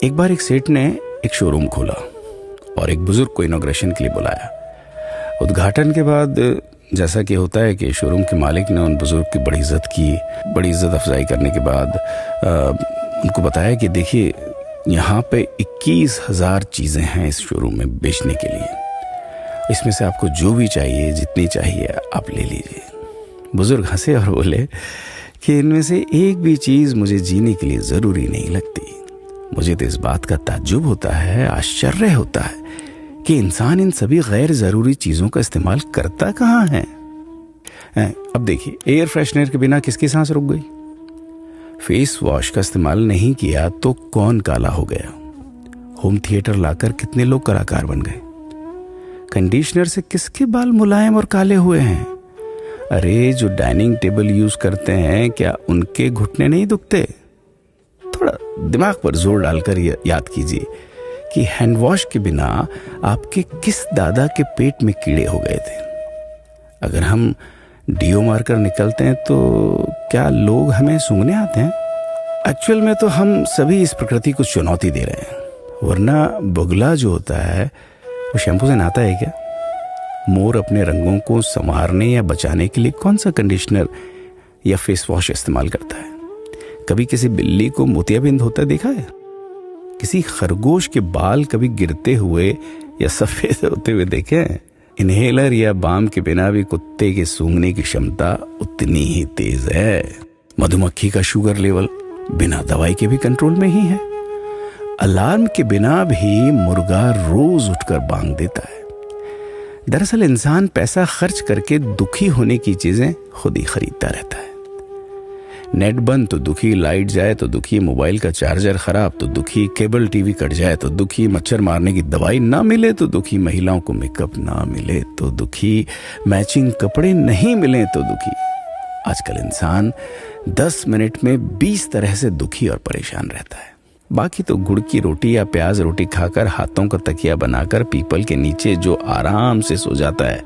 एक बार एक सेठ ने एक शोरूम खोला और एक बुजुर्ग को इनॉग्रेशन के लिए बुलाया। उद्घाटन के बाद जैसा कि होता है कि शोरूम के मालिक ने उन बुजुर्ग की बड़ी इज्जत की। बड़ी इज्जत अफजाई करने के बाद उनको बताया कि देखिए, यहाँ पे 21,000 चीज़ें हैं इस शोरूम में बेचने के लिए। इसमें से आपको जो भी चाहिए, जितनी चाहिए आप ले लीजिए। बुजुर्ग हंसे और बोले कि इनमें से एक भी चीज़ मुझे जीने के लिए ज़रूरी नहीं लगती। मुझे तो इस बात का ताज्जुब होता है, आश्चर्य होता है कि इंसान इन सभी गैर ज़रूरी चीज़ों का इस्तेमाल करता कहाँ है। अब देखिए, एयर फ्रेशनर के बिना किसकी सांस रुक गई? फेस वॉश का इस्तेमाल नहीं किया तो कौन काला हो गया? होम थिएटर लाकर कितने लोग कलाकार बन गए? कंडीशनर से किसके बाल मुलायम और काले हुए हैं? अरे, जो डाइनिंग टेबल यूज करते हैं, क्या उनके घुटने नहीं दुखते? थोड़ा दिमाग पर जोर डालकर याद कीजिए कि हैंड वॉश के बिना आपके किस दादा के पेट में कीड़े हो गए थे। अगर हम डीओ मारकर निकलते हैं तो क्या लोग हमें सूंघने आते हैं? एक्चुअल में तो हम सभी इस प्रकृति को चुनौती दे रहे हैं, वरना बगुला जो होता है वो शैम्पू से नहाता है क्या? मोर अपने रंगों को संवारने या बचाने के लिए कौन सा कंडीशनर या फेस वॉश इस्तेमाल करता है? कभी किसी बिल्ली को मोतियाबिंद होता देखा है? किसी खरगोश के बाल कभी गिरते हुए या सफेद होते हुए देखे हैं? इनहेलर या बाम के बिना भी कुत्ते के सूंघने की क्षमता उतनी ही तेज है। मधुमक्खी का शुगर लेवल बिना दवाई के भी कंट्रोल में ही है। अलार्म के बिना भी मुर्गा रोज उठकर बांग देता है। दरअसल इंसान पैसा खर्च करके दुखी होने की चीजें खुद ही खरीदता रहता है। नेट बंद तो दुखी, लाइट जाए तो दुखी, मोबाइल का चार्जर खराब तो दुखी, केबल टीवी कट जाए तो दुखी, मच्छर मारने की दवाई ना मिले तो दुखी, महिलाओं को मेकअप ना मिले तो दुखी, मैचिंग कपड़े नहीं मिले तो दुखी। आजकल इंसान 10 मिनट में 20 तरह से दुखी और परेशान रहता है। बाकी तो गुड़ की रोटी या प्याज रोटी खाकर हाथों का तकिया बनाकर पीपल के नीचे जो आराम से सो जाता है,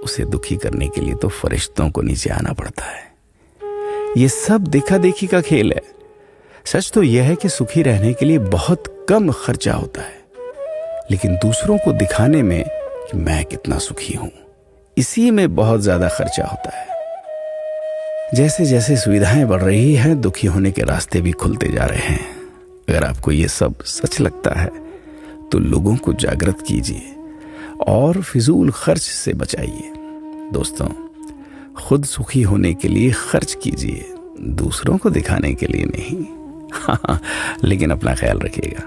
उसे दुखी करने के लिए तो फरिश्तों को नीचे आना पड़ता है। ये सब देखा देखी का खेल है। सच तो यह है कि सुखी रहने के लिए बहुत कम खर्चा होता है, लेकिन दूसरों को दिखाने में कि मैं कितना सुखी हूं, इसी में बहुत ज्यादा खर्चा होता है। जैसे जैसे सुविधाएं बढ़ रही हैं, दुखी होने के रास्ते भी खुलते जा रहे हैं। अगर आपको ये सब सच लगता है तो लोगों को जागृत कीजिए और फिजूल खर्च से बचाइए। दोस्तों, खुद सुखी होने के लिए खर्च कीजिए, दूसरों को दिखाने के लिए नहीं। हाँ, लेकिन अपना ख्याल रखिएगा।